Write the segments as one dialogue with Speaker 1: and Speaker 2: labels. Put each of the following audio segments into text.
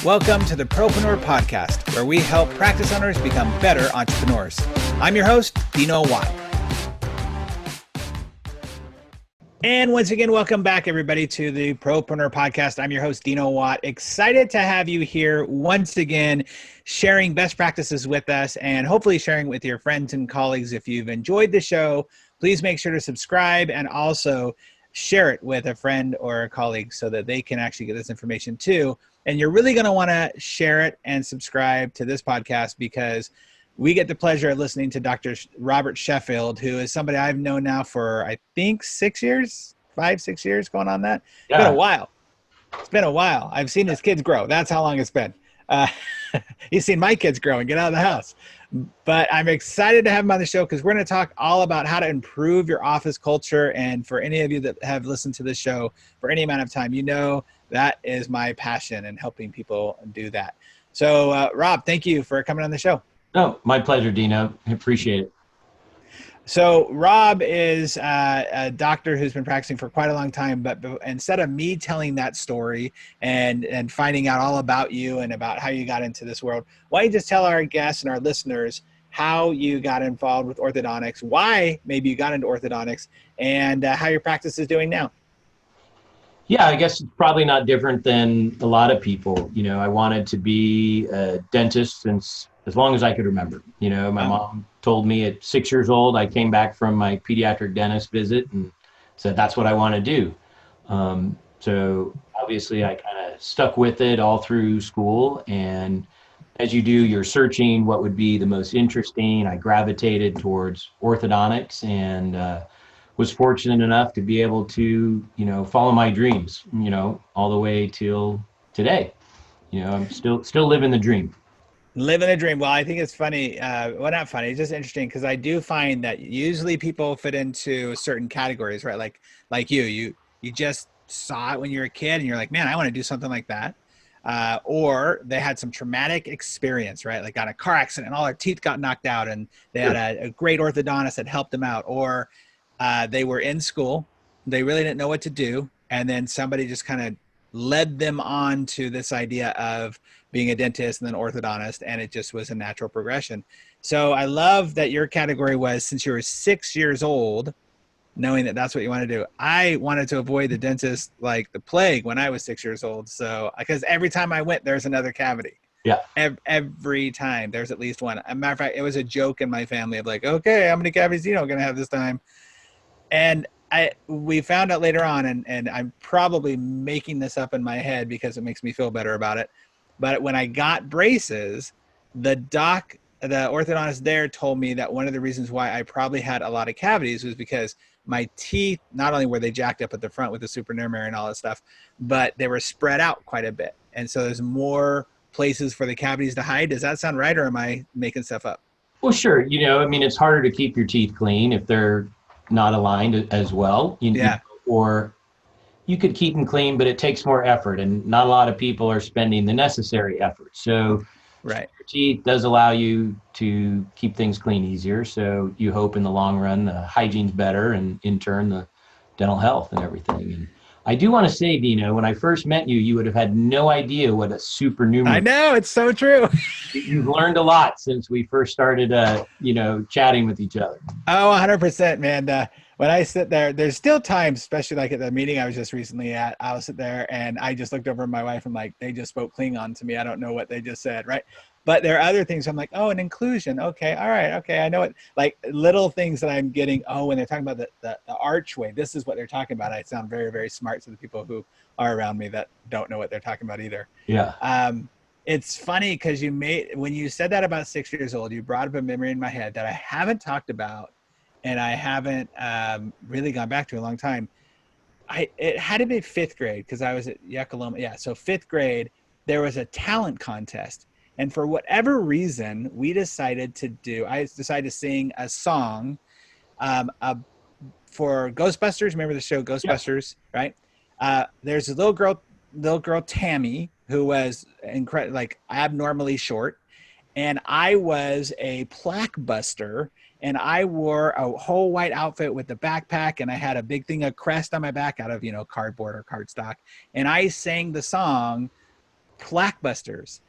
Speaker 1: Welcome to the Propreneur Podcast, where we help practice owners become better entrepreneurs. I'm your host, Dino Watt. And once again, welcome back, everybody, to the Propreneur Podcast. I'm your host, Dino Watt. Excited to have you here once again, sharing best practices with us and hopefully sharing with your friends and colleagues. If you've enjoyed the show, please make sure to subscribe and also share it with a friend or a colleague so that they can actually get this information too. And you're really going to want to share it and subscribe to this podcast because we get the pleasure of listening to Dr. Robert Sheffield, who is somebody I've known now for, I think, 6 years, 5-6 years going on that. Yeah. It's been a while. It's been a while. I've seen his kids grow. That's how long it's been. He's seen my kids grow and get out of the house. But I'm excited to have him on the show because we're going to talk all about how to improve your office culture. And for any of you that have listened to this show for any amount of time, you know that is my passion and helping people do that. So, Rob, thank you for coming on the show.
Speaker 2: Oh, my pleasure, Dino. I appreciate it.
Speaker 1: So Rob is a doctor who's been practicing for quite a long time, but instead of me telling that story and finding out all about you and about how you got into this world, why don't you just tell our guests and our listeners how you got involved with orthodontics, why maybe you got into orthodontics, and how your practice is doing now?
Speaker 2: Yeah, I guess it's probably not different than a lot of people. You know, I wanted to be a dentist since as long as I could remember. You know, my mom told me at 6 years old, I came back from my pediatric dentist visit and said, that's what I want to do. So obviously I kind of stuck with it all through school. And as you do, you're searching what would be the most interesting. I gravitated towards orthodontics and was fortunate enough to be able to, you know, follow my dreams, you know, all the way till today. You know, I'm still living the dream.
Speaker 1: Living a dream. Well, I think it's funny. Well, not funny. It's just interesting because I do find that usually people fit into certain categories, right? Like you just saw it when you were a kid and you're like, man, I want to do something like that. Or they had some traumatic experience, right? Like got a car accident and all their teeth got knocked out and they had a great orthodontist that helped them out. Or they were in school. They really didn't know what to do. And then somebody just kind of led them on to this idea of being a dentist and then orthodontist, and it just was a natural progression. So I love that your category was since you were 6 years old, knowing that that's what you want to do. I wanted to avoid the dentist like the plague when I was 6 years old. So because every time I went, there's another cavity.
Speaker 2: Yeah.
Speaker 1: Every time there's at least one. As a matter of fact, it was a joke in my family of like, okay, how many cavities you know going to have this time? And we found out later on, and I'm probably making this up in my head because it makes me feel better about it. But when I got braces, the orthodontist there told me that one of the reasons why I probably had a lot of cavities was because my teeth, not only were they jacked up at the front with the supernumerary and all that stuff, but they were spread out quite a bit. And so there's more places for the cavities to hide. Does that sound right, or am I making stuff up?
Speaker 2: Well, sure. You know, I mean, it's harder to keep your teeth clean if they're not aligned as well.
Speaker 1: Yeah.
Speaker 2: Or you could keep them clean, but it takes more effort, and not a lot of people are spending the necessary effort. So
Speaker 1: right.
Speaker 2: Your teeth does allow you to keep things clean easier. So you hope in the long run, the hygiene's better, and in turn, the dental health and everything. And I do want to say, Dino, when I first met you, you would have had no idea what a supernumerary.
Speaker 1: I know, it's so true.
Speaker 2: You've learned a lot since we first started, chatting with each other.
Speaker 1: Oh, 100%, man. When I sit there, there's still times, especially like at the meeting I was just recently at, I'll sit there and I just looked over at my wife and like, they just spoke Klingon to me. I don't know what they just said, right? But there are other things I'm like, oh, an inclusion. Okay, all right, okay, I know it. Like little things that I'm getting, oh, when they're talking about the archway, this is what they're talking about. I sound very, very smart to the people who are around me that don't know what they're talking about either.
Speaker 2: Yeah.
Speaker 1: It's funny because when you said that about 6 years old, you brought up a memory in my head that I haven't talked about and I haven't really gone back to in a long time. It had to be 5th grade because I was at Yuckaloma. Yeah, so 5th grade, there was a talent contest. And for whatever reason, I decided to sing a song for Ghostbusters. Remember the show Ghostbusters, yeah. Right? There's a little girl, Tammy, who was like abnormally short. And I was a plaque buster, and I wore a whole white outfit with the backpack, and I had a big thing of crest on my back out of, cardboard or cardstock. And I sang the song plaque busters.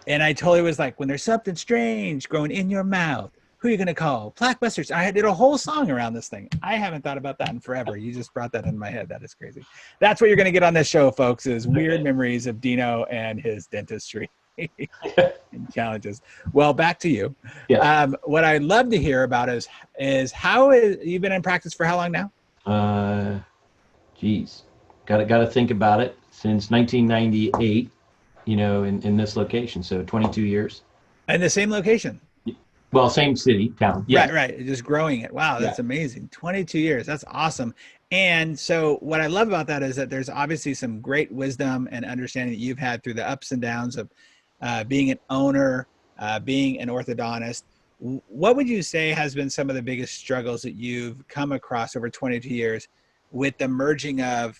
Speaker 1: And I totally was like, when there's something strange growing in your mouth, who are you going to call? Plaque busters. I did a whole song around this thing. I haven't thought about that in forever. You just brought that in my head. That is crazy. That's what you're going to get on this show, folks, is weird memories of Dino and his dentistry and challenges. Well, back to you.
Speaker 2: Yes.
Speaker 1: What I'd love to hear about is how you've been in practice for how long now?
Speaker 2: Geez, got to think about it. Since 1998, in this location. So 22 years.
Speaker 1: In the same location?
Speaker 2: Well, same city, town. Yeah.
Speaker 1: Right. Just growing it. Wow, that's amazing. 22 years. That's awesome. And so what I love about that is that there's obviously some great wisdom and understanding that you've had through the ups and downs of being an owner, being an orthodontist. What would you say has been some of the biggest struggles that you've come across over 22 years with the merging of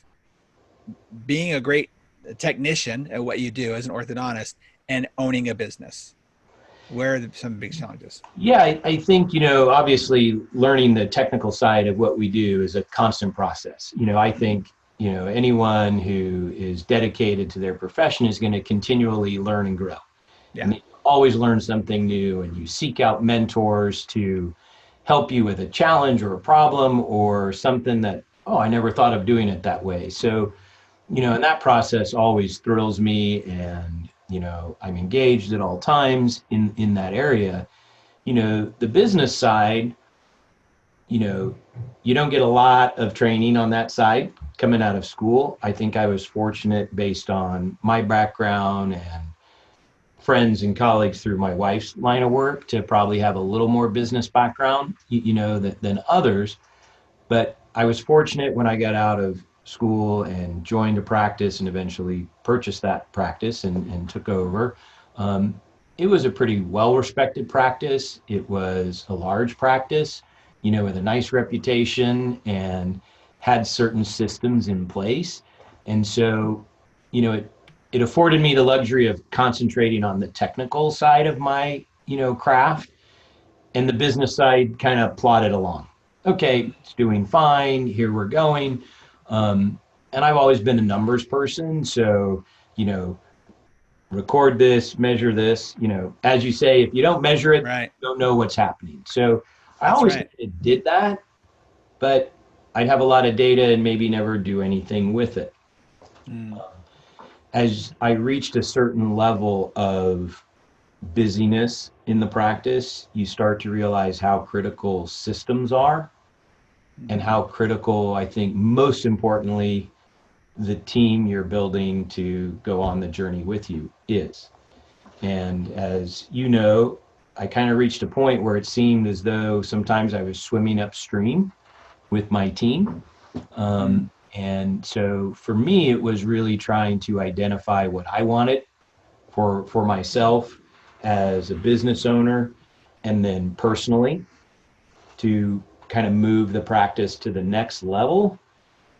Speaker 1: being a great technician at what you do as an orthodontist and owning a business? Where are some big challenges?
Speaker 2: Yeah, I think, obviously learning the technical side of what we do is a constant process. I think, anyone who is dedicated to their profession is going to continually learn and grow.
Speaker 1: Yeah.
Speaker 2: And you always learn something new, and you seek out mentors to help you with a challenge or a problem or something that, I never thought of doing it that way. So, and that process always thrills me, and I'm engaged at all times in that area. The business side, you don't get a lot of training on that side coming out of school. I think I was fortunate based on my background and friends and colleagues through my wife's line of work to probably have a little more business background, than others. But I was fortunate when I got out of school and joined a practice and eventually purchased that practice and took over. It was a pretty well-respected practice. It was a large practice, with a nice reputation and had certain systems in place. And so, it afforded me the luxury of concentrating on the technical side of my, craft, and the business side kind of plodded along. Okay, it's doing fine. Here we're going. And I've always been a numbers person. So, record this, measure this, as you say, if you don't measure it,
Speaker 1: right,
Speaker 2: you don't know what's happening. So I always did that, but I'd have a lot of data and maybe never do anything with it. As I reached a certain level of busyness in the practice, you start to realize how critical systems are and how critical, I think, most importantly, the team you're building to go on the journey with you is. And as you know, I kind of reached a point where it seemed as though sometimes I was swimming upstream with my team. And so for me, it was really trying to identify what I wanted for myself as a business owner, and then personally to kind of move the practice to the next level,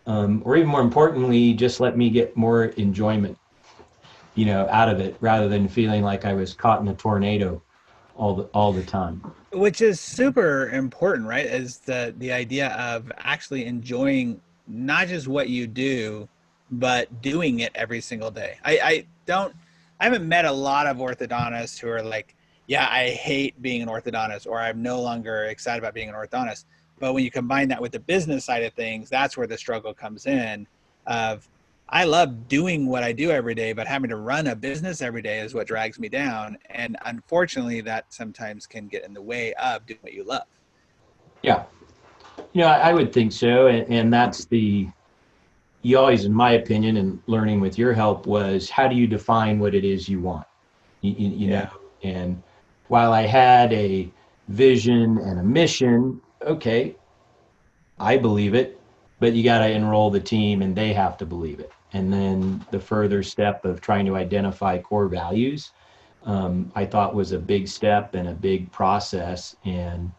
Speaker 2: or even more importantly, just let me get more enjoyment, out of it, rather than feeling like I was caught in a tornado all the time.
Speaker 1: Which is super important, right? Is the idea of actually enjoying not just what you do, but doing it every single day. I haven't met a lot of orthodontists who are like, yeah, I hate being an orthodontist, or I'm no longer excited about being an orthodontist. But when you combine that with the business side of things, that's where the struggle comes in of, I love doing what I do every day, but having to run a business every day is what drags me down. And unfortunately, that sometimes can get in the way of doing what you love.
Speaker 2: Yeah. I would think so. And that's you always, in my opinion, and learning with your help, was how do you define what it is you want? You know, and while I had a vision and a mission, okay, I believe it, but you got to enroll the team and they have to believe it. And then the further step of trying to identify core values, I thought was a big step and a big process, and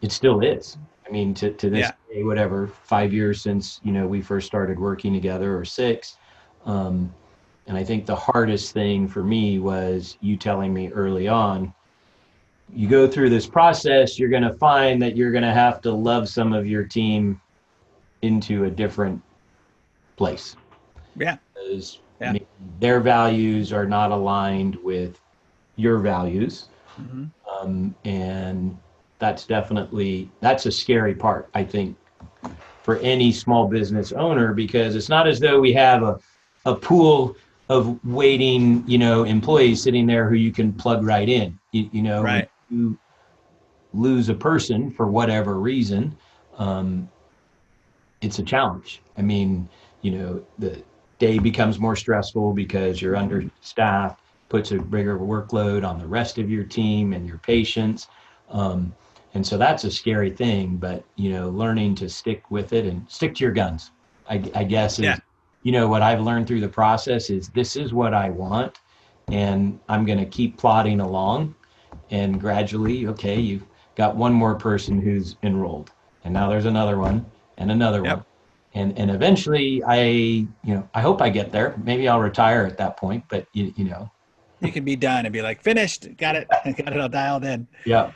Speaker 2: it still is. I mean, to this day, whatever, 5 years since, we first started working together, or 6. And I think the hardest thing for me was you telling me early on, you go through this process, you're going to find that you're going to have to love some of your team into a different place.
Speaker 1: Yeah.
Speaker 2: Because
Speaker 1: Yeah.
Speaker 2: Maybe their values are not aligned with your values.
Speaker 1: Mm-hmm.
Speaker 2: And that's a scary part, I think, for any small business owner, because it's not as though we have a pool of waiting, employees sitting there who you can plug right in. When
Speaker 1: Right.
Speaker 2: you lose a person for whatever reason, um, it's a challenge. I mean, the day becomes more stressful because you're understaffed, puts a bigger workload on the rest of your team and your patients. Um, and so that's a scary thing, but, learning to stick with it and stick to your guns, I guess
Speaker 1: Yeah.
Speaker 2: is, what I've learned through the process is this is what I want. And I'm going to keep plodding along, and gradually, okay, you've got one more person who's enrolled, and now there's another one and another
Speaker 1: Yep.
Speaker 2: one, and eventually, I hope I get there. Maybe I'll retire at that point, but
Speaker 1: You can be done and be like, finished, got it, got it all dialed in.
Speaker 2: yeah,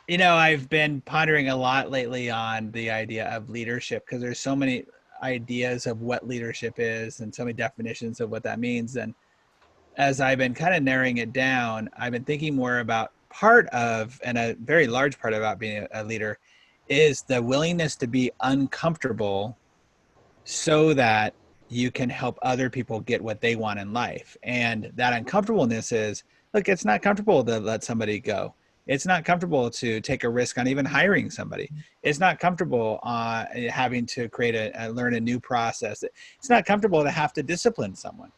Speaker 1: I've been pondering a lot lately on the idea of leadership, because there's so many ideas of what leadership is and so many definitions of what that means. And as I've been kind of narrowing it down, I've been thinking more about part of, and a very large part about being a leader, is the willingness to be uncomfortable so that you can help other people get what they want in life. And that uncomfortableness is, look, it's not comfortable to let somebody go. It's not comfortable to take a risk on even hiring somebody. It's not comfortable having to learn a new process. It's not comfortable to have to discipline someone.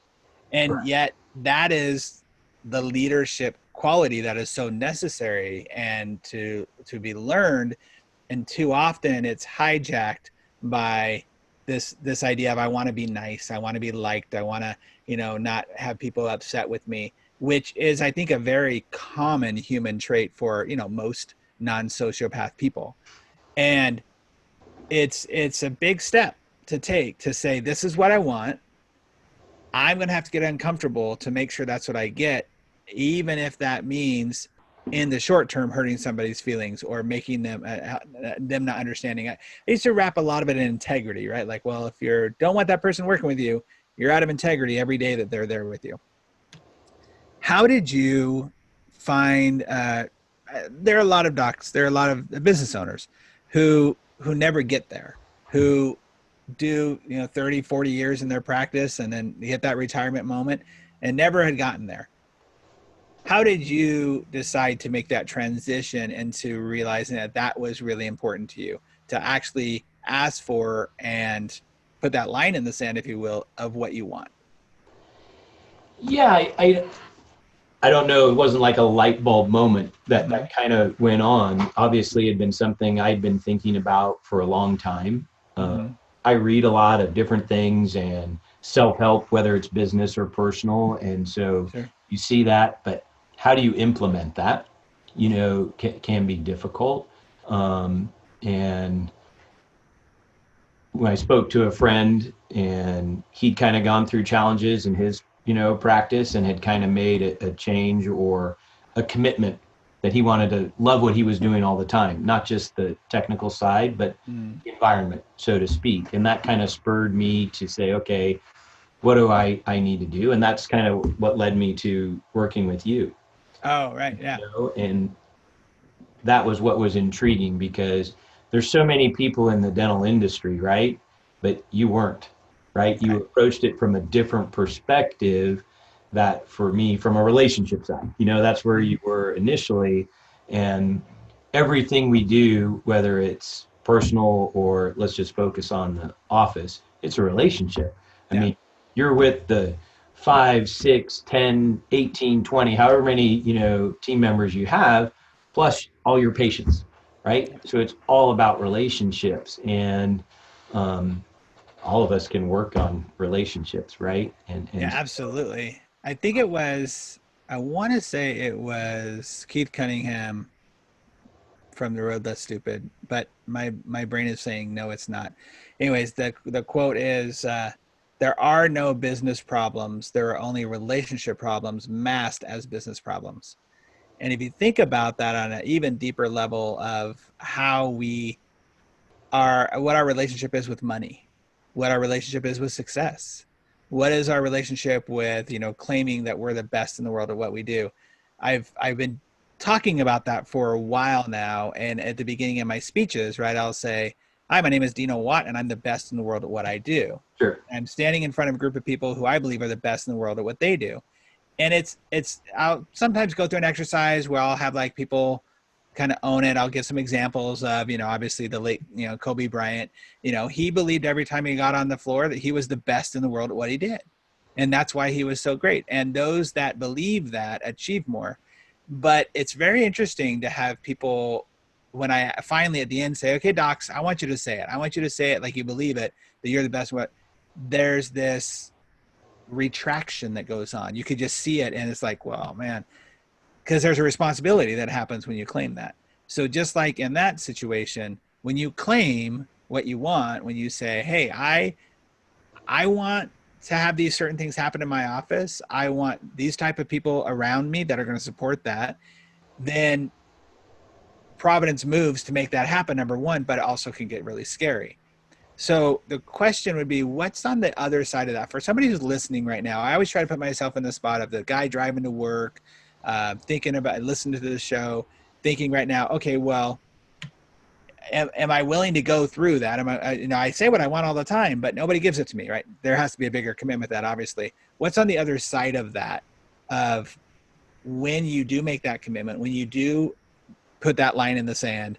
Speaker 1: And yet that is the leadership quality that is so necessary and to be learned. And too often it's hijacked by this idea of, I want to be nice, I want to be liked, I want to not have people upset with me, which is, I think, a very common human trait for most non-sociopath people. And it's a big step to take, to say, this is what I want. I'm going to have to get uncomfortable to make sure that's what I get, even if that means in the short term hurting somebody's feelings or making them not understanding. I used to wrap a lot of it in integrity, right? Like, well, if you don't want that person working with you, you're out of integrity every day that they're there with you. How did you find? There are a lot of docs. There are a lot of business owners who never get there, who do 30, 40 years in their practice and then hit that retirement moment and never had gotten there. How did you decide to make that transition into realizing that that was really important to you, to actually ask for and put that line in the sand, if you will, of what you want?
Speaker 2: yeah. I don't know. It wasn't like a light bulb moment that
Speaker 1: Mm-hmm.
Speaker 2: kind of went on. Obviously, it had been something I'd been thinking about for a long time.
Speaker 1: Mm-hmm.
Speaker 2: I read a lot of different things and self-help, whether it's business or personal. And so
Speaker 1: Sure.
Speaker 2: you see that, but how do you implement that? Can be difficult. And when I spoke to a friend and he'd kind of gone through challenges in his, practice and had kind of made a change or a commitment that he wanted to love what he was doing all the time, not just the technical side, but
Speaker 1: Mm.
Speaker 2: the environment, so to speak. And that kind of spurred me to say, okay, what do I need to do? And that's kind of what led me to working with you,
Speaker 1: Oh, right. Yeah.
Speaker 2: and that was what was intriguing because there's so many people in the dental industry, right? But you weren't, right? You
Speaker 1: Right.
Speaker 2: approached it from a different perspective that for me, from a relationship side, that's where
Speaker 1: Mm-hmm.
Speaker 2: you were initially. And everything we do, whether it's personal or let's just focus on the office, it's a relationship. I
Speaker 1: Yeah.
Speaker 2: mean, you're with the 5, 6, 10, 18, 20, however many, team members you have, plus all your patients, right? So it's all about relationships, and um, all of us can work on relationships, right?
Speaker 1: Yeah,
Speaker 2: And
Speaker 1: absolutely. I want to say it was Keith Cunningham from The Road Less Stupid, but my brain is saying no, it's not. Anyways, the quote is, there are no business problems. There are only relationship problems masked as business problems. And if you think about that on an even deeper level of how we are, what our relationship is with money, what our relationship is with success, What is our relationship with, claiming that we're the best in the world at what we do? I've been talking about that for a while now. And at the beginning of my speeches, right, I'll say, hi, my name is Dino Watt, and I'm the best in the world at what I do.
Speaker 2: Sure.
Speaker 1: I'm standing in front of a group of people who I believe are the best in the world at what they do. And I'll sometimes go through an exercise where I'll have like people kind of own it. I'll give some examples of, obviously the late, Kobe Bryant, he believed every time he got on the floor that he was the best in the world at what he did. And that's why he was so great. And those that believe that achieve more. But it's very interesting to have people, when I finally at the end say, okay, docs, I want you to say it. I want you to say it like you believe it, that you're the best. What there's this retraction that goes on. You could just see it. And it's like, well, man, because there's a responsibility that happens when you claim that. So just like in that situation, when you claim what you want, when you say, hey, I want to have these certain things happen in my office, I want these type of people around me that are going to support that, then Providence moves to make that happen, number one, but it also can get really scary. So the question would be, what's on the other side of that? For somebody who's listening right now, I always try to put myself in the spot of the guy driving to work, thinking about, listening to the show, thinking right now, okay, well, am I willing to go through that? I say what I want all the time, but nobody gives it to me, right? There has to be a bigger commitment to that, obviously. What's on the other side of that, of when you do make that commitment, when you do put that line in the sand,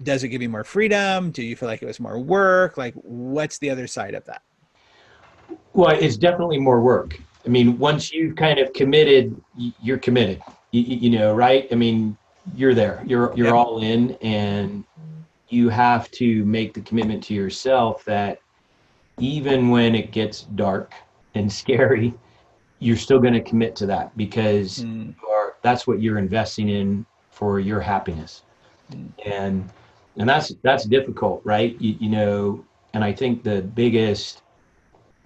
Speaker 1: does it give you more freedom? Do you feel like it was more work? Like, what's the other side of that?
Speaker 2: Well, it's definitely more work. I mean, once you've kind of committed, you're committed, right? I mean, you're there, you're
Speaker 1: Yep.
Speaker 2: all in, and you have to make the commitment to yourself that even when it gets dark and scary, you're still going to commit to that, because that's what you're investing in for your happiness. And that's difficult, right? And I think the biggest,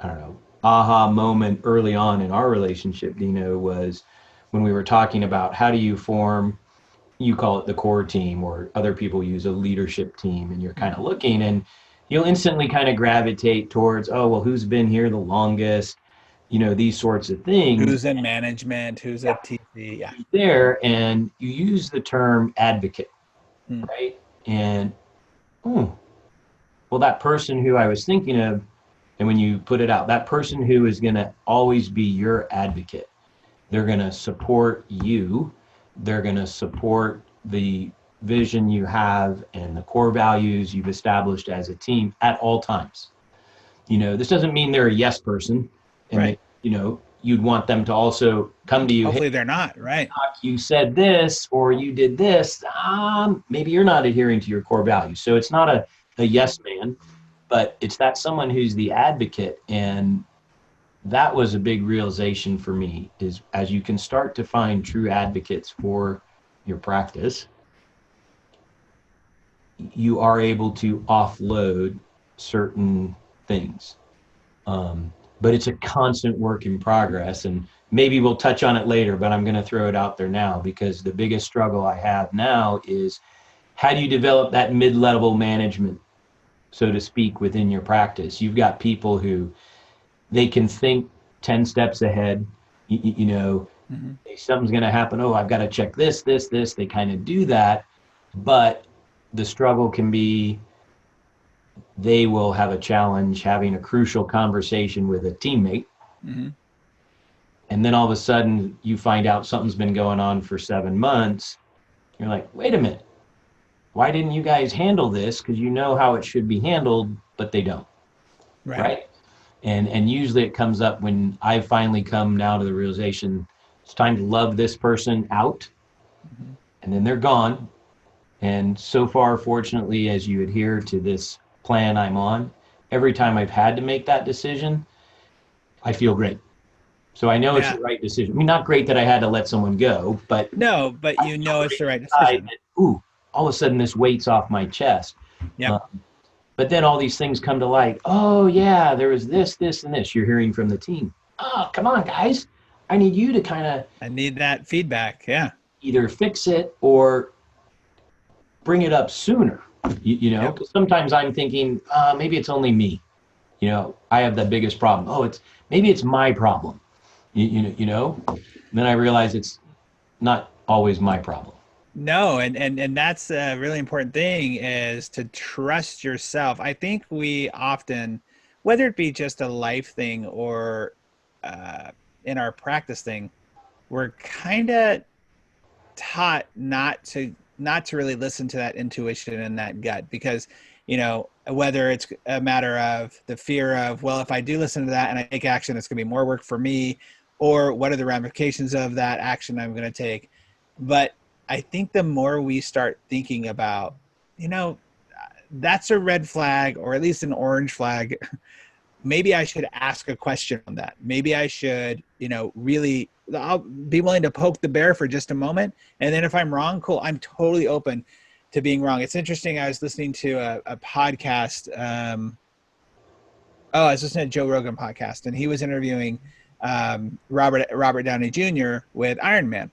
Speaker 2: I don't know, aha moment early on in our relationship, Dino, was when we were talking about how do you form, you call it the core team, or other people use a leadership team, and you're kind of looking, and you'll instantly kind of gravitate towards, oh, well, who's been here the longest, these sorts of things.
Speaker 1: Who's in management, who's at TC, yeah.
Speaker 2: There, and you use the term advocate, right? And, well, that person who I was thinking of, and when you put it out, that person who is going to always be your advocate, they're going to support you. They're going to support the vision you have and the core values you've established as a team at all times. This doesn't mean they're a yes person, and
Speaker 1: right.
Speaker 2: You'd want them to also come to you.
Speaker 1: Hopefully
Speaker 2: hey,
Speaker 1: they're not, right?
Speaker 2: You said this, or you did this. Maybe you're not adhering to your core values. So it's not a yes man, but it's that someone who's the advocate. And that was a big realization for me, is as you can start to find true advocates for your practice, you are able to offload certain things. But it's a constant work in progress, and maybe we'll touch on it later, but I'm going to throw it out there now, because the biggest struggle I have now is, how do you develop that mid-level management, so to speak, within your practice? You've got people who they can think 10 steps ahead, something's going to happen. Oh, I've got to check this. They kind of do that. But the struggle can be, they will have a challenge having a crucial conversation with a teammate. And then all of a sudden you find out something's been going on for 7 months. You're like, wait a minute, why didn't you guys handle this? Because you know how it should be handled, but they don't. Right? And usually it comes up when I finally come now to the realization, it's time to love this person out, and then they're gone. And so far, fortunately, as you adhere to this plan I'm on, every time I've had to make that decision, I feel great. So I know it's the right decision. I mean, not great that I had to let someone go, but
Speaker 1: no, but it's the right decision.
Speaker 2: All of a sudden this weight's off my chest. But then all these things come to light. Oh yeah, there was this, and this. You're hearing from the team. Oh, come on, guys. I need you to
Speaker 1: I need that feedback. Yeah.
Speaker 2: Either fix it or bring it up sooner. Because sometimes I'm thinking, maybe it's only me. I have the biggest problem. Oh, maybe it's my problem. And then I realize it's not always my problem.
Speaker 1: No, and that's a really important thing, is to trust yourself. I think we often, whether it be just a life thing or uh, in our practice thing, we're kind of taught not to really listen to that intuition and that gut, because whether it's a matter of the fear of, well, if I do listen to that and I take action, it's going to be more work for me, or what are the ramifications of that action I'm going to take. But I think the more we start thinking about, that's a red flag, or at least an orange flag, maybe I should ask a question on that. Maybe I should, really, I'll be willing to poke the bear for just a moment. And then if I'm wrong, cool, I'm totally open to being wrong. It's interesting. I was listening to a podcast. I was listening to Joe Rogan podcast, and he was interviewing Robert Downey Jr. with Iron Man.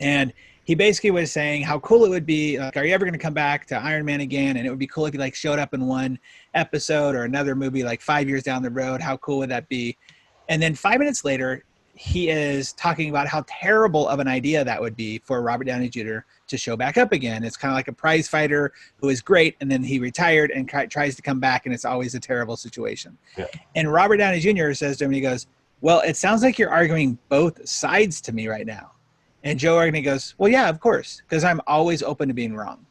Speaker 1: And he basically was saying how cool it would be. Like, are you ever going to come back to Iron Man again? And it would be cool if he showed up in one episode or another movie 5 years down the road. How cool would that be? And then 5 minutes later, he is talking about how terrible of an idea that would be for Robert Downey Jr. to show back up again. It's kind of like a prize fighter who is great, and then he retired and tries to come back, and it's always a terrible situation.
Speaker 2: Yeah.
Speaker 1: And Robert Downey Jr. says to him, he goes, well, it sounds like you're arguing both sides to me right now. And Joe Rogan goes, well, yeah, of course, because I'm always open to being wrong.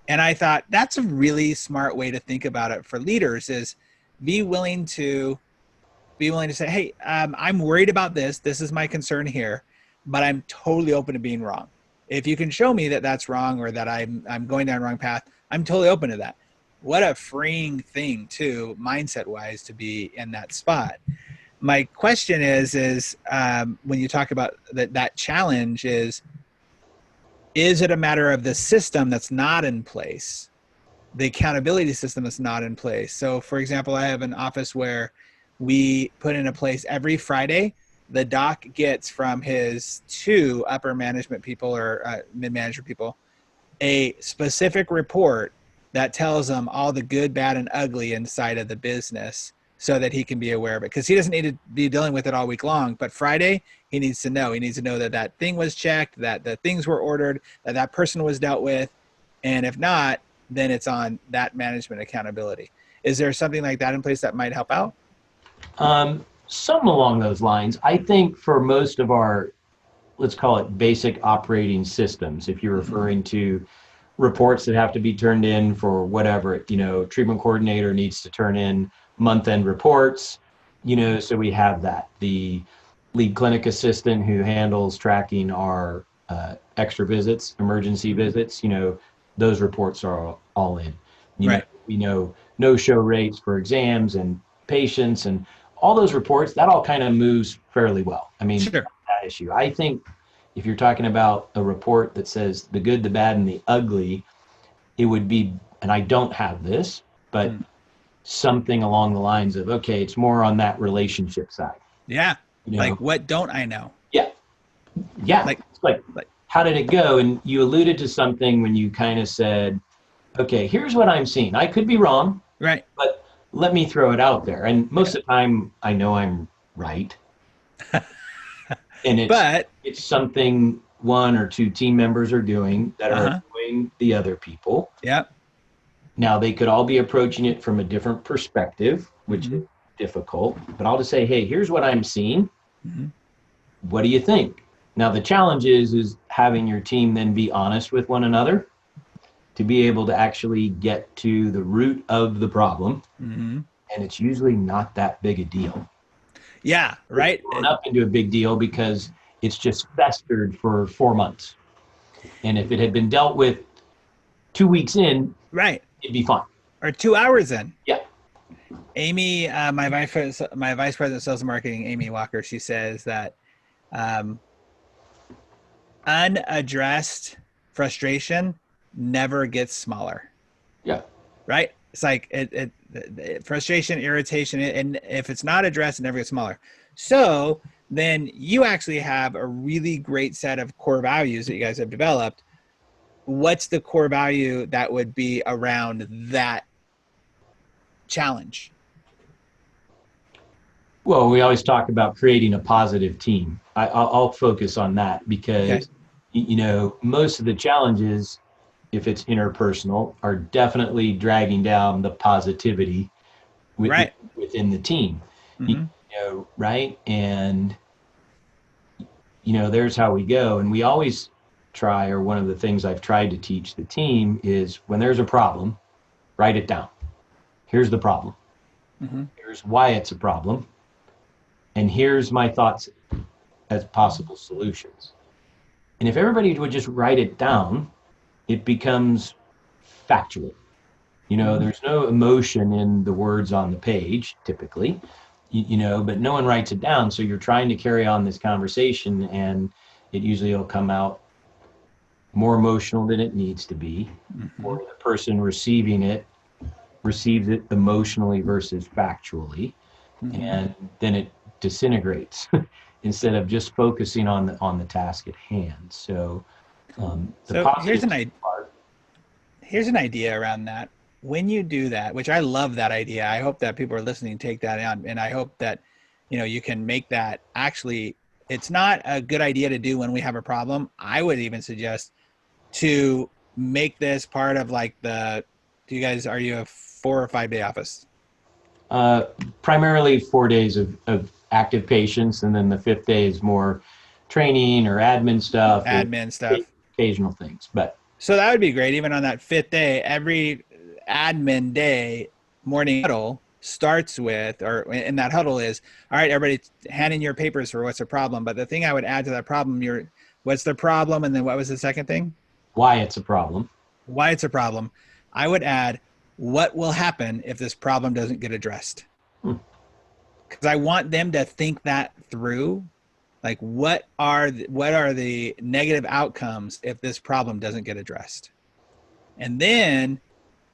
Speaker 1: And I thought that's a really smart way to think about it for leaders, is be willing to say, hey, I'm worried about this. This is my concern here, but I'm totally open to being wrong. If you can show me that that's wrong, or that I'm going down the wrong path, I'm totally open to that. What a freeing thing, too, mindset-wise, to be in that spot. My question is when you talk about that challenge, is it a matter of the system that's not in place, the accountability system that's not in place? So, for example, I have an office where we put into place every Friday, the doc gets from his 2 upper management people or mid-manager people a specific report that tells them all the good, bad, and ugly inside of the business, so that he can be aware of it. Because he doesn't need to be dealing with it all week long. But Friday, he needs to know. He needs to know that thing was checked, that the things were ordered, that person was dealt with. And if not, then it's on that management accountability. Is there something like that in place that might help out?
Speaker 2: Some along those lines. I think for most of our, let's call it basic operating systems, if you're referring to reports that have to be turned in for whatever, treatment coordinator needs to turn in month-end reports, so we have that. The lead clinic assistant who handles tracking our extra visits, emergency visits, those reports are all in.
Speaker 1: Right.
Speaker 2: We know no-show rates for exams and patients, and all those reports, that all kind of moves fairly well. I mean,
Speaker 1: sure.
Speaker 2: That issue. I think if you're talking about a report that says the good, the bad, and the ugly, it would be, and I don't have this, but something along the lines of, okay, it's more on that relationship side.
Speaker 1: Yeah. What don't I know?
Speaker 2: Yeah. Like how did it go? And you alluded to something when you kind of said, okay, here's what I'm seeing. I could be wrong.
Speaker 1: Right.
Speaker 2: But let me throw it out there. And most of the time I know I'm right. And it's something 1 or 2 team members are doing that are doing the other people.
Speaker 1: Yeah.
Speaker 2: Now, they could all be approaching it from a different perspective, which is difficult, but I'll just say, hey, here's what I'm seeing. What do you think? Now, the challenge is having your team then be honest with one another to be able to actually get to the root of the problem. And it's usually not that big a deal.
Speaker 1: Yeah, right.
Speaker 2: It's blown up into a big deal because it's just festered for 4 months. And if it had been dealt with 2 weeks in,
Speaker 1: right,
Speaker 2: it'd be fine.
Speaker 1: Or 2 hours in.
Speaker 2: Yeah.
Speaker 1: Amy, my vice president of sales and marketing, Amy Walker, she says that unaddressed frustration never gets smaller.
Speaker 2: Yeah.
Speaker 1: Right. It's like frustration, irritation, and if it's not addressed, it never gets smaller. So then you actually have a really great set of core values that you guys have developed. What's the core value that would be around that challenge?
Speaker 2: Well, we always talk about creating a positive team. I'll focus on that
Speaker 1: Okay.
Speaker 2: because, most of the challenges, if it's interpersonal, are definitely dragging down the positivity
Speaker 1: Right.
Speaker 2: within the team. You
Speaker 1: Mm-hmm.
Speaker 2: right? And, there's how we go. And we always try, or one of the things I've tried to teach the team is when there's a problem, write it down. Here's the problem.
Speaker 1: Mm-hmm.
Speaker 2: Here's why it's a problem. And here's my thoughts as possible solutions. And if everybody would just write it down, it becomes factual.
Speaker 1: Mm-hmm.
Speaker 2: There's no emotion in the words on the page typically, but no one writes it down. So you're trying to carry on this conversation, and it usually will come out more emotional than it needs to be,
Speaker 1: Mm-hmm.
Speaker 2: or the person receiving it receives it emotionally versus factually,
Speaker 1: Mm-hmm.
Speaker 2: and then it disintegrates instead of just focusing on the task at hand. So the
Speaker 1: So
Speaker 2: positive part.
Speaker 1: here's an idea around that. When you do that, which I love that idea, I hope that people are listening take that on, and I hope that you can make that actually. It's not a good idea to do when we have a problem. I would even suggest to make this part of like the. Do you guys are you a 4 or 5 day office?
Speaker 2: Uh, Primarily 4 days of active patients, and then the fifth day is more training or admin stuff or
Speaker 1: Admin stuff.
Speaker 2: occasional things. But
Speaker 1: So that would be great. Even on that fifth day, every admin day morning huddle starts with, or in that huddle is, all right, everybody hand in your papers for what's the problem. But the thing I would add to that problem, what's the problem? And then what was the second thing?
Speaker 2: why it's a problem.
Speaker 1: Why it's a problem. I would add, what will happen if this problem doesn't get addressed?
Speaker 2: Hmm.
Speaker 1: Because I want them to think that through. Like, what are the negative outcomes if this problem doesn't get addressed? And then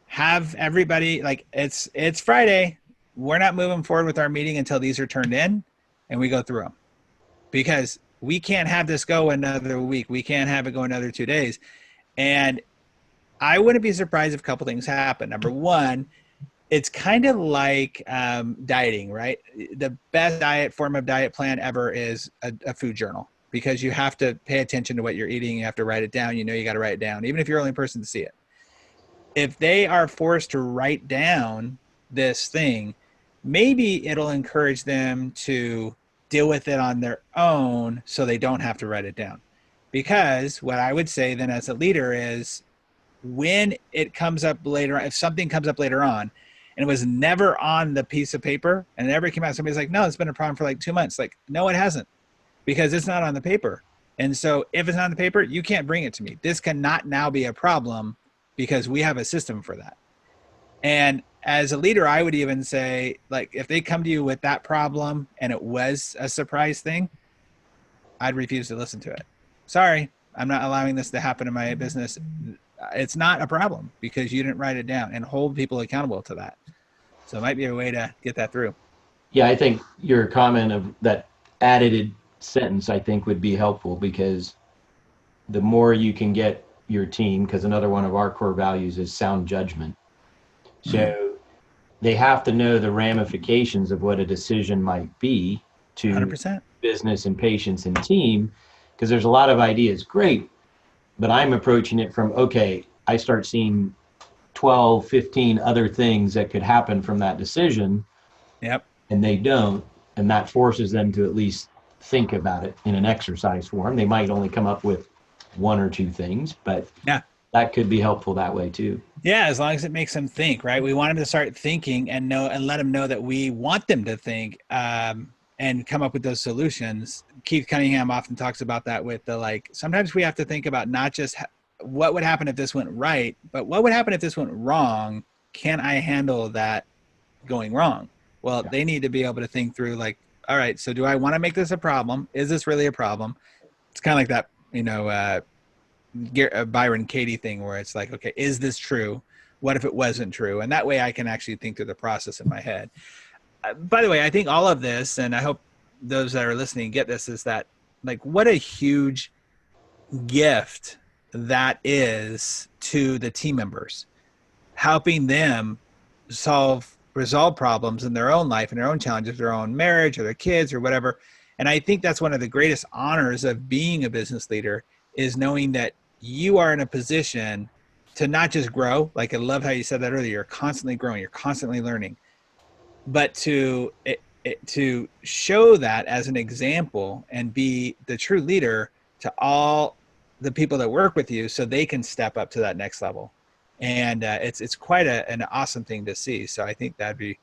Speaker 1: have everybody like it's Friday. We're not moving forward with our meeting until these are turned in and we go through them because we can't have this go another week. We can't have it go another 2 days. And I wouldn't be surprised if a couple things happen. Number one, it's kind of like dieting, right? The best form of diet plan ever is a food journal because you have to pay attention to what you're eating. You have to write it down. You got to write it down, even if you're the only person to see it. If they are forced to write down this thing, maybe it'll encourage them to deal with it on their own so they don't have to write it down. Because what I would say then as a leader is when it comes up later, if something comes up later on and it was never on the piece of paper and it never came out, somebody's like, no, it's been a problem for like 2 months. Like, no, it hasn't because it's not on the paper. And so if it's not on the paper, you can't bring it to me. This cannot now be a problem because we have a system for that. And as a leader, I would even say, like, if they come to you with that problem and it was a surprise thing, I'd refuse to listen to it. Sorry, I'm not allowing this to happen in my business. It's not a problem because you didn't write it down and hold people accountable to that. So it might be a way to get that through.
Speaker 2: Yeah, I think your comment of that added sentence, I think, would be helpful because the more you can get your team, because another one of our core values is sound judgment.
Speaker 1: Mm-hmm.
Speaker 2: So they have to know the ramifications of what a decision might be to
Speaker 1: 100%.
Speaker 2: business and patients and team, because there's a lot of ideas. Great, but I'm approaching it from, okay, I start seeing 12, 15 other things that could happen from that decision,
Speaker 1: Yep.
Speaker 2: and they don't. And that forces them to at least think about it in an exercise form. They might only come up with one or two things, but
Speaker 1: Yeah.
Speaker 2: that could be helpful that way too.
Speaker 1: Yeah, as long as it makes them think, right? We want them to start thinking and know and let them know that we want them to think and come up with those solutions. Keith Cunningham often talks about that with the like, sometimes we have to think about not just what would happen if this went right, but what would happen if this went wrong? Can I handle that going wrong? Well,
Speaker 2: Yeah.
Speaker 1: they need to be able to think through like, all right, so do I want to make this a problem? Is this really a problem? It's kind of like that, Byron Katie thing where it's like, okay, is this true? What if it wasn't true? And that way I can actually think through the process in my head. By the way, I think all of this, and I hope those that are listening get this, is that like what a huge gift that is to the team members, helping them solve resolve problems in their own life and their own challenges, their own marriage or their kids or whatever. And I think that's one of the greatest honors of being a business leader, is knowing that you are in a position to not just grow. Like, I love how you said that earlier. You're constantly growing, you're constantly learning, but to show that as an example and be the true leader to all the people that work with you, so they can step up to that next level. And it's quite an awesome thing to see. So I think that'd be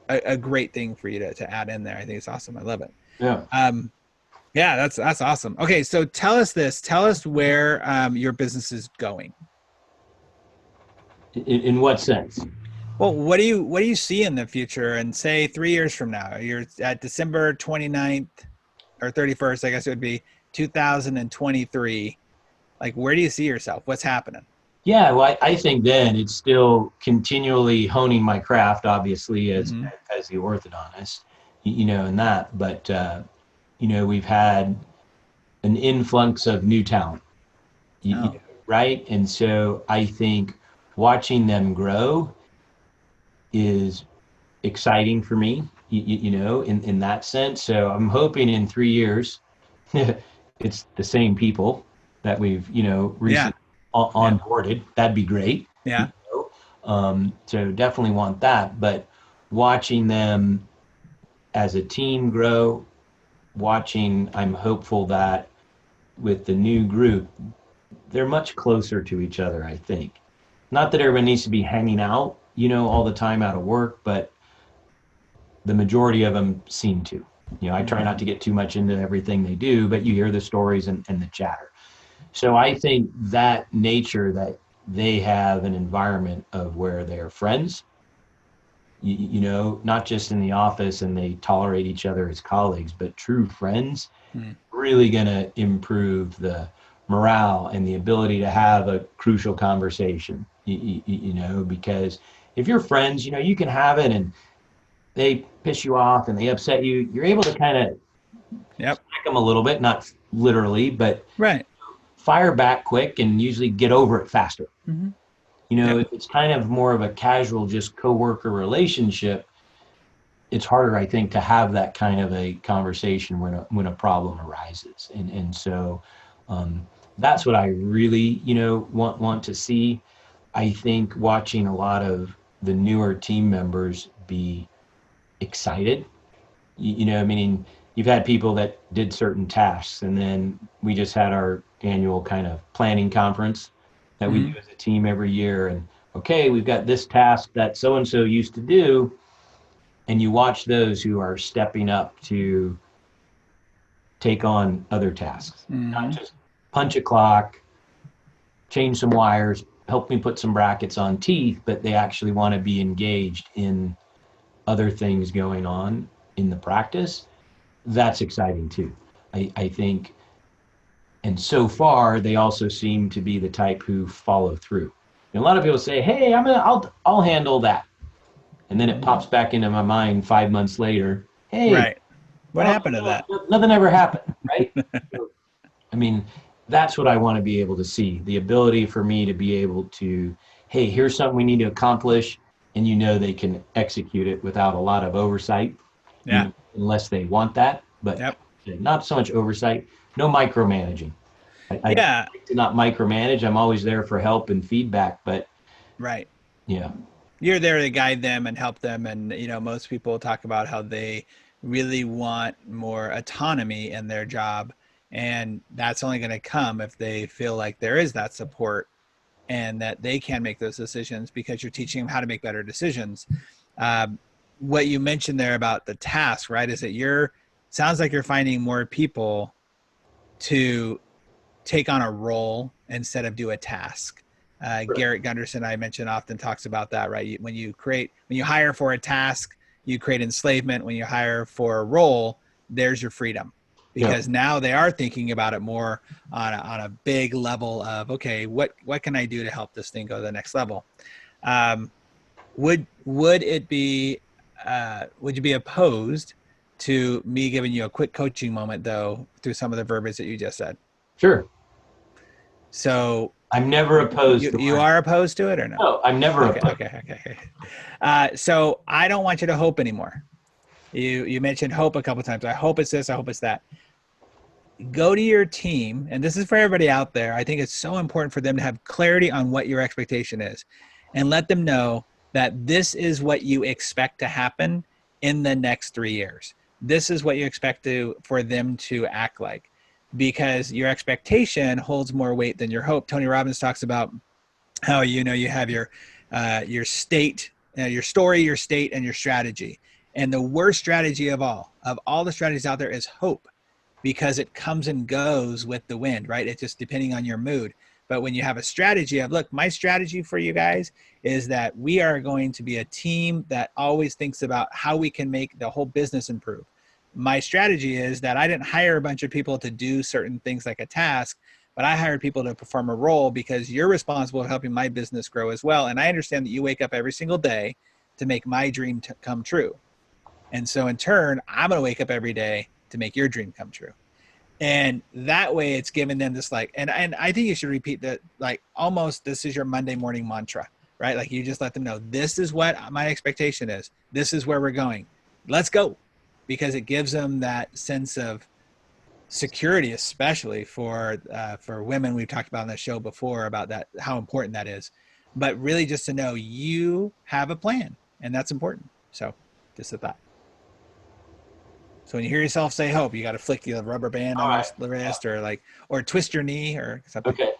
Speaker 1: a great thing for you to add in there. I think it's awesome. I love it.
Speaker 2: Yeah.
Speaker 1: Yeah, that's awesome. Okay, so tell us where your business is going.
Speaker 2: In what sense?
Speaker 1: Well, what do you see in the future, and say 3 years from now? You're at December 29th or 31st, I guess it would be 2023. Like, where do you see yourself? What's happening?
Speaker 2: Yeah, well, I think then it's still continually honing my craft, obviously, as the orthodontist, and that. But, we've had an influx of new talent, right? And so I think watching them grow is exciting for me, in that sense. So I'm hoping in 3 years, it's the same people that we've, recently onboarded. That'd be great.
Speaker 1: Yeah.
Speaker 2: So definitely want that. But watching them as a team grow, I'm hopeful that with the new group, they're much closer to each other, I think. Not that everyone needs to be hanging out, all the time out of work, but the majority of them seem to. I try not to get too much into everything they do, but you hear the stories and the chatter. So I think that nature, that they have an environment of where they're friends, not just in the office and they tolerate each other as colleagues, but true friends, really going to improve the morale and the ability to have a crucial conversation, because if you're friends, you can have it and they piss you off and they upset you, you're able to kind of smack them a little bit, not literally, but fire back quick and usually get over it faster. If it's kind of more of a casual, just coworker relationship, it's harder, I think, to have that kind of a conversation when a problem arises. And so that's what I really, want to see. I think watching a lot of the newer team members be excited, meaning you've had people that did certain tasks, and then we just had our annual kind of planning conference that we do as a team every year. And okay, we've got this task that so-and-so used to do. And you watch those who are stepping up to take on other tasks, not just punch a clock, change some wires, help me put some brackets on teeth, but they actually want to be engaged in other things going on in the practice. That's exciting too, I think. And so far, they also seem to be the type who follow through. And a lot of people say, "Hey, I'll handle that," and then it pops back into my mind 5 months later. Hey,
Speaker 1: what happened to that?
Speaker 2: Nothing ever happened, right? I mean, that's what I want to be able to see. The ability for me to be able to, hey, here's something we need to accomplish, and they can execute it without a lot of oversight, unless they want that. But not so much oversight. No micromanaging. I like to not micromanage. I'm always there for help and feedback, but
Speaker 1: you're there to guide them and help them. And most people talk about how they really want more autonomy in their job, and that's only going to come if they feel like there is that support and that they can make those decisions, because you're teaching them how to make better decisions. What you mentioned there about the task, right, is that sounds like you're finding more people to take on a role instead of do a task. Garrett Gunderson, I mentioned, often talks about that, right? When you hire for a task, you create enslavement. When you hire for a role, there's your freedom, because now they are thinking about it more on a big level of, okay, what can I do to help this thing go to the next level? Would you be opposed to me giving you a quick coaching moment, though, through some of the verbiage that you just said?
Speaker 2: Sure.
Speaker 1: So
Speaker 2: I'm never opposed
Speaker 1: you,
Speaker 2: to
Speaker 1: you are opposed to it or no?
Speaker 2: No, I'm never
Speaker 1: Okay,
Speaker 2: opposed.
Speaker 1: okay. So I don't want you to hope anymore. You mentioned hope a couple times. I hope it's this. I hope it's that. Go to your team, and this is for everybody out there. I think it's so important for them to have clarity on what your expectation is, and let them know that this is what you expect to happen in the next 3 years. This is what you expect for them to act like, because your expectation holds more weight than your hope. Tony Robbins talks about how you have your state, your story, your state, and your strategy. And the worst strategy of all the strategies out there is hope, because it comes and goes with the wind, right? It's just depending on your mood. But when you have a strategy of, look, my strategy for you guys is that we are going to be a team that always thinks about how we can make the whole business improve. My strategy is that I didn't hire a bunch of people to do certain things like a task, but I hired people to perform a role because you're responsible for helping my business grow as well. And I understand that you wake up every single day to make my dream come true. And so in turn, I'm going to wake up every day to make your dream come true. And that way it's given them this and I think you should repeat that, like, almost this is your Monday morning mantra, right? Like, you just let them know, this is what my expectation is. This is where we're going. Let's go. Because it gives them that sense of security, especially for women. We've talked about on the show before about that, how important that is, but really just to know you have a plan, and that's important. So just a thought. So when you hear yourself say hope, you got to flick the rubber band on the wrist, or twist your knee or something.
Speaker 2: Okay.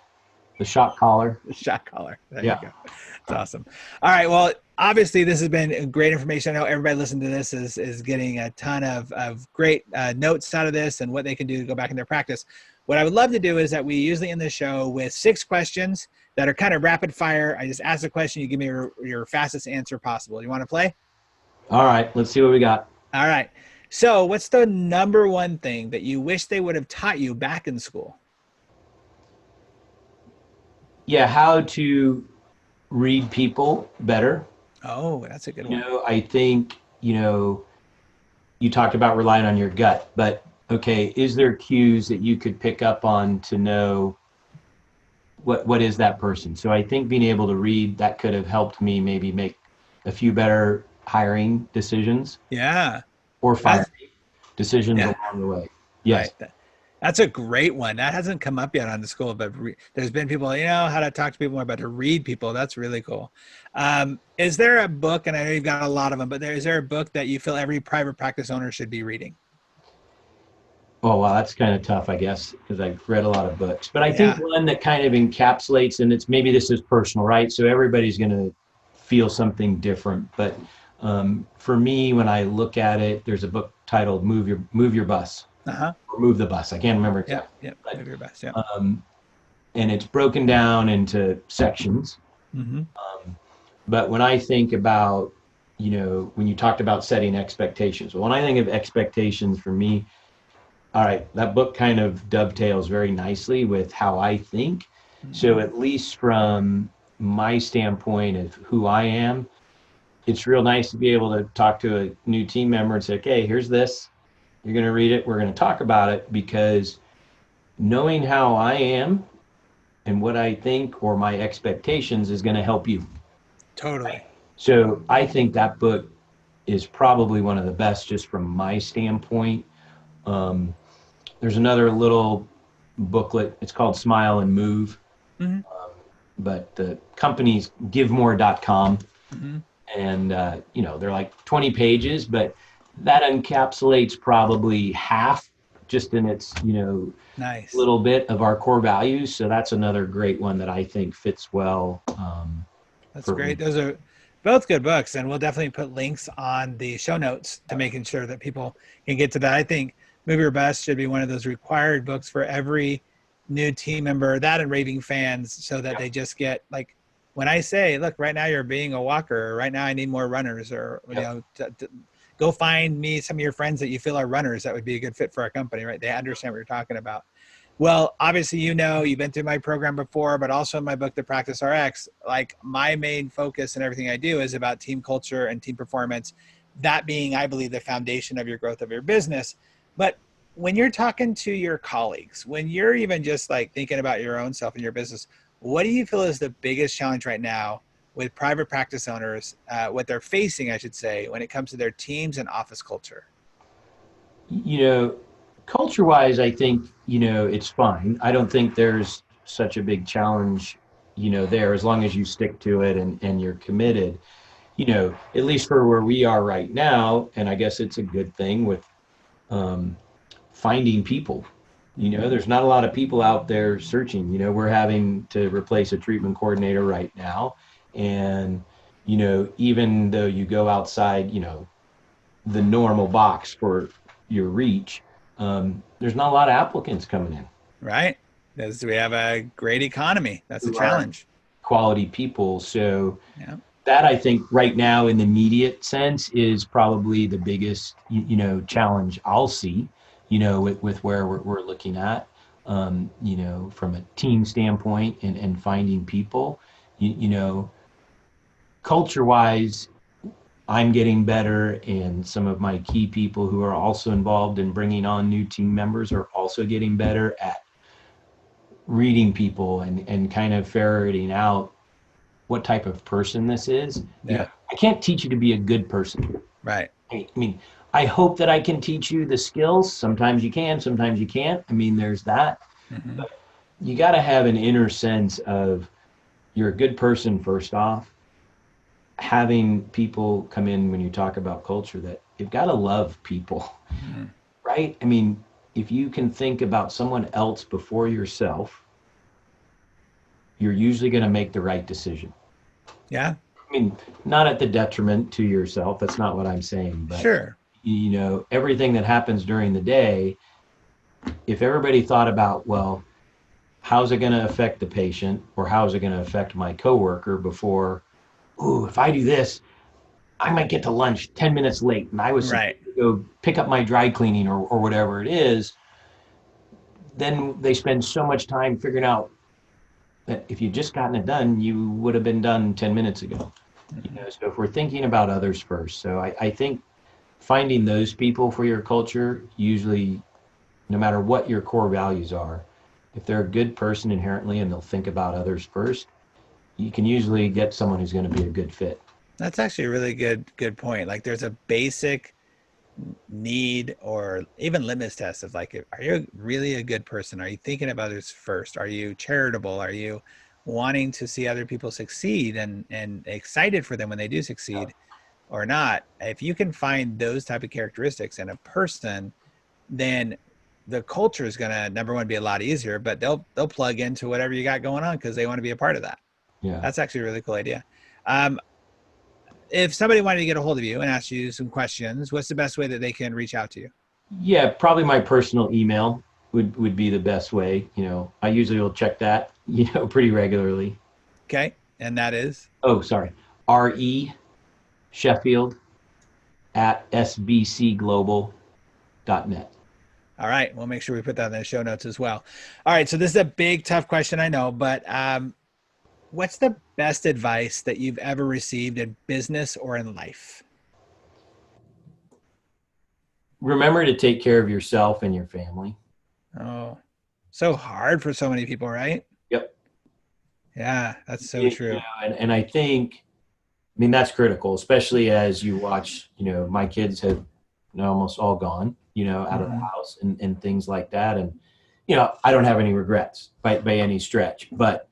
Speaker 2: The shock collar.
Speaker 1: The shock collar. There you go. It's awesome. All right. Well, obviously this has been great information. I know everybody listening to this is getting a ton of great notes out of this and what they can do to go back in their practice. What I would love to do is that we usually end the show with 6 questions that are kind of rapid fire. I just ask a question. You give me your fastest answer possible. You want to play?
Speaker 2: All right. Let's see what we got.
Speaker 1: All right. So what's the number one thing that you wish they would have taught you back in school?
Speaker 2: Yeah, how to read people better.
Speaker 1: Oh, that's a good one.
Speaker 2: I think, you talked about relying on your gut, but okay, is there cues that you could pick up on to know what is that person? So I think being able to read, that could have helped me maybe make a few better hiring decisions.
Speaker 1: Yeah.
Speaker 2: Or firing decisions along the way. Yes.
Speaker 1: Right. That's a great one. That hasn't come up yet on the school, but there's been people, how to talk to people more about to read people. That's really cool. Is there a book, and I know you've got a lot of them, but is there a book that you feel every private practice owner should be reading?
Speaker 2: Oh, wow. That's kind of tough, I guess, because I've read a lot of books. But I think one that kind of encapsulates, and maybe this is personal, right? So everybody's going to feel something different. But for me, when I look at it, there's a book titled Move Your Bus. Or Move the Bus. I can't remember exactly.
Speaker 1: Yeah. Move Your Bus. Yeah.
Speaker 2: And it's broken down into sections.
Speaker 1: Mm-hmm.
Speaker 2: But when I think about, when you talked about setting expectations, when I think of expectations for me, all right, that book kind of dovetails very nicely with how I think. Mm-hmm. So at least from my standpoint of who I am, it's real nice to be able to talk to a new team member and say, okay, here's this. You're going to read it. We're going to talk about it, because knowing how I am and what I think or my expectations is going to help you.
Speaker 1: Totally.
Speaker 2: So I think that book is probably one of the best just from my standpoint. There's another little booklet. It's called Smile and Move. Mm-hmm. But the company's givemore.com. Mm-hmm. And, they're like 20 pages, but that encapsulates probably half just in its,
Speaker 1: nice
Speaker 2: little bit of our core values. So that's another great one that I think fits well.
Speaker 1: That's great. Those are both good books. And we'll definitely put links on the show notes to making sure that people can get to that. I think Move Your Best should be one of those required books for every new team member, that and raving fans, so that they just get, like, when I say, look, right now you're being a walker, or right now I need more runners, or, go find me some of your friends that you feel are runners that would be a good fit for our company, right? They understand what you're talking about. Well, obviously, you've been through my program before, but also in my book, The Practice RX, like, my main focus and everything I do is about team culture and team performance, that being, I believe, the foundation of your growth of your business. But when you're talking to your colleagues, when you're even just like thinking about your own self and your business, what do you feel is the biggest challenge right now with private practice owners, what they're facing, I should say, when it comes to their teams and office culture?
Speaker 2: Culture-wise, I think, it's fine. I don't think there's such a big challenge, there, as long as you stick to it and you're committed, at least for where we are right now. And I guess it's a good thing with finding people. There's not a lot of people out there searching. We're having to replace a treatment coordinator right now. And, even though you go outside, the normal box for your reach, there's not a lot of applicants coming in.
Speaker 1: Right. Because we have a great economy. That's a challenge.
Speaker 2: Quality people. So that, I think, right now in the immediate sense is probably the biggest, challenge I'll see, with where we're looking at, from a team standpoint and finding people, culture-wise. I'm getting better, and some of my key people who are also involved in bringing on new team members are also getting better at reading people and kind of ferreting out what type of person this is.
Speaker 1: Yeah.
Speaker 2: I can't teach you to be a good person.
Speaker 1: Right.
Speaker 2: I mean, I hope that I can teach you the skills. Sometimes you can, sometimes you can't. I mean, there's that.
Speaker 1: Mm-hmm.
Speaker 2: But you got to have an inner sense of you're a good person first off. Having people come in when you talk about culture, that you've got to love people, right? I mean, if you can think about someone else before yourself, you're usually going to make the right decision.
Speaker 1: Yeah.
Speaker 2: I mean, not at the detriment to yourself. That's not what I'm saying. But,
Speaker 1: sure.
Speaker 2: Everything that happens during the day, if everybody thought about, well, how's it going to affect the patient, or how's it going to affect my coworker before, if I do this, I might get to lunch 10 minutes late, and I was supposed to go pick up my dry cleaning or whatever it is. Then they spend so much time figuring out that if you'd just gotten it done, you would have been done 10 minutes ago. So if we're thinking about others first, so I think finding those people for your culture, usually, no matter what your core values are, if they're a good person inherently and they'll think about others first, you can usually get someone who's going to be a good fit.
Speaker 1: That's actually a really good point. Like, there's a basic need or even litmus test of like, are you really a good person? Are you thinking of others first? Are you charitable? Are you wanting to see other people succeed and excited for them when they do succeed or not? If you can find those type of characteristics in a person, then the culture is going to, number one, be a lot easier, but they'll plug into whatever you got going on because they want to be a part of that.
Speaker 2: Yeah.
Speaker 1: That's actually a really cool idea. If somebody wanted to get a hold of you and ask you some questions, what's the best way that they can reach out to you?
Speaker 2: Yeah, probably my personal email would be the best way. I usually will check that, pretty regularly.
Speaker 1: Okay. And that is?
Speaker 2: Oh, sorry. R.E. Sheffield at sbcglobal.net.
Speaker 1: All right. We'll make sure we put that in the show notes as well. All right. So this is a big, tough question, I know, but what's the best advice that you've ever received in business or in life?
Speaker 2: Remember to take care of yourself and your family.
Speaker 1: Oh, so hard for so many people, right?
Speaker 2: Yep.
Speaker 1: Yeah, that's so true.
Speaker 2: And I think, that's critical, especially as you watch, my kids have almost all gone, out of the house and things like that. And, I don't have any regrets by any stretch, but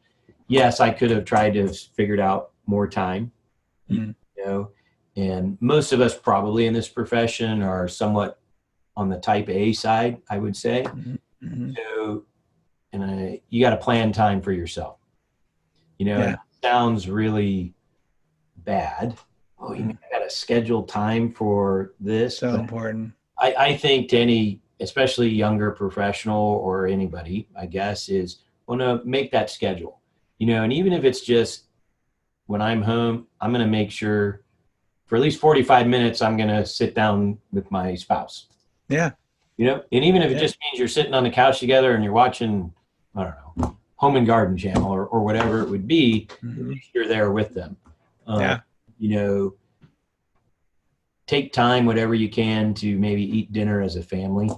Speaker 2: yes, I could have tried to have figured out more time, and most of us probably in this profession are somewhat on the type A side, I would say.
Speaker 1: Mm-hmm.
Speaker 2: So, you got to plan time for yourself. It sounds really bad. Oh, you got to schedule time for this.
Speaker 1: So important.
Speaker 2: I think to any, especially younger professional or anybody, I guess, is want to make that schedule. And even if it's just when I'm home, I'm going to make sure for at least 45 minutes, I'm going to sit down with my spouse.
Speaker 1: Yeah.
Speaker 2: And even if it just means you're sitting on the couch together and you're watching, I don't know, Home and Garden Channel or whatever it would be, at least you're there with them. Take time, whatever you can, to maybe eat dinner as a family.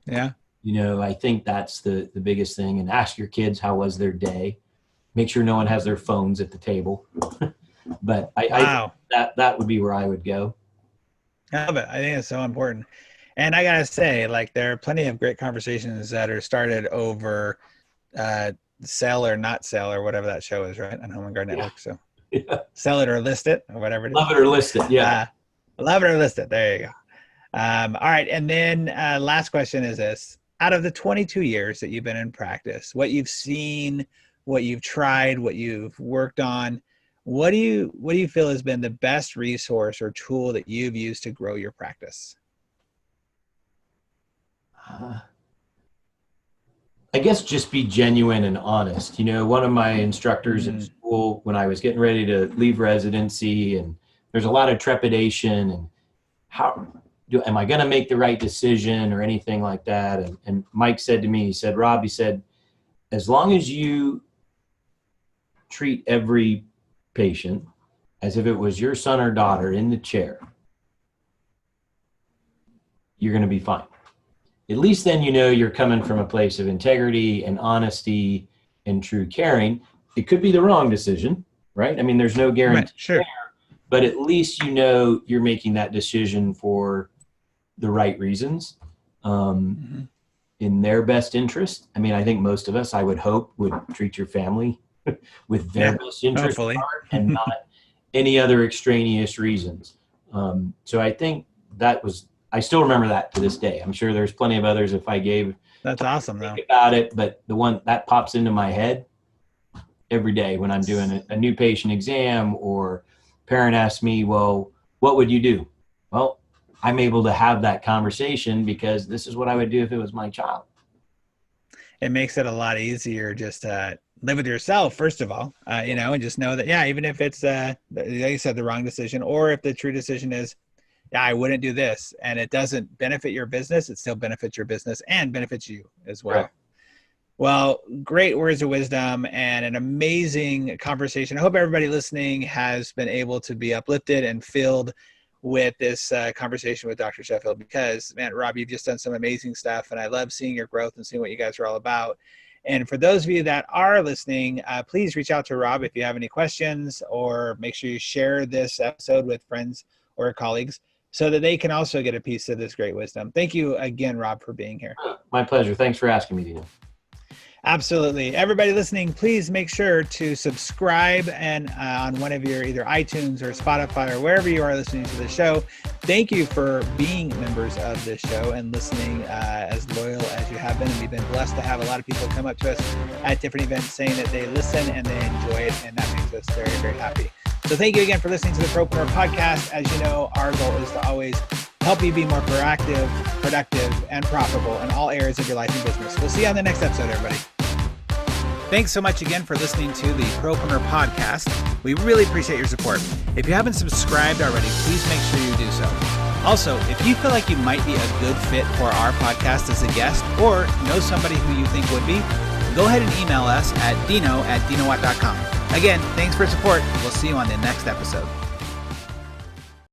Speaker 1: Yeah.
Speaker 2: I think that's the biggest thing. And ask your kids, how was their day? Make sure no one has their phones at the table. But I that would be where I would go.
Speaker 1: I love it. I think it's so important. And I gotta say, like, there are plenty of great conversations that are started over sell or not sell or whatever that show is, right, on Home and Garden Network. So sell it or list it or whatever it is.
Speaker 2: Love it or list it. Yeah.
Speaker 1: Love it or list it. There you go. All right. And then last question is this. Out of the 22 years that you've been in practice, what you've seen, what you've tried, what you've worked on, what do you feel has been the best resource or tool that you've used to grow your practice?
Speaker 2: I guess just be genuine and honest. One of my instructors in school, when I was getting ready to leave residency, and there's a lot of trepidation and am I going to make the right decision or anything like that? And Mike said to me, he said, Rob, he said, as long as you treat every patient as if it was your son or daughter in the chair, you're going to be fine. At least then you're coming from a place of integrity and honesty and true caring. It could be the wrong decision, right? I mean, there's no guarantee
Speaker 1: right, sure.
Speaker 2: there, but at least you're making that decision for the right reasons, in their best interest. I mean, I think most of us, I would hope, would treat your family with their best interest at heart and not any other extraneous reasons. So I think I still remember that to this day. I'm sure there's plenty of others if I gave
Speaker 1: That's awesome
Speaker 2: think about it, but the one that pops into my head every day when I'm doing a new patient exam, or parent asks me, well, what would you do? Well, I'm able to have that conversation because this is what I would do if it was my child.
Speaker 1: It makes it a lot easier just to live with yourself, first of all, and just know that, even if it's, like you said, the wrong decision, or if the true decision is, I wouldn't do this, and it doesn't benefit your business, it still benefits your business and benefits you as well. Right. Well, great words of wisdom and an amazing conversation. I hope everybody listening has been able to be uplifted and filled with this conversation with Dr. Sheffield, because, man, Rob, you've just done some amazing stuff, and I love seeing your growth and seeing what you guys are all about. And for those of you that are listening, please reach out to Rob if you have any questions, or make sure you share this episode with friends or colleagues so that they can also get a piece of this great wisdom. Thank you again, Rob, for being here.
Speaker 2: My pleasure. Thanks for asking me, Dino.
Speaker 1: Absolutely. Everybody listening, please make sure to subscribe and on one of your either iTunes or Spotify or wherever you are listening to the show. Thank you for being members of this show and listening as loyal as you have been. And we've been blessed to have a lot of people come up to us at different events saying that they listen and they enjoy it, and that makes us very, very happy. So thank you again for listening to the Propreneur Podcast. As you know, our goal is to always help you be more proactive, productive, and profitable in all areas of your life and business. We'll see you on the next episode, everybody. Thanks so much again for listening to the Propreneur Podcast. We really appreciate your support. If you haven't subscribed already, please make sure you do so. Also, if you feel like you might be a good fit for our podcast as a guest, or know somebody who you think would be, go ahead and email us at dino@dinowatt.com. Again, thanks for your support. We'll see you on the next episode.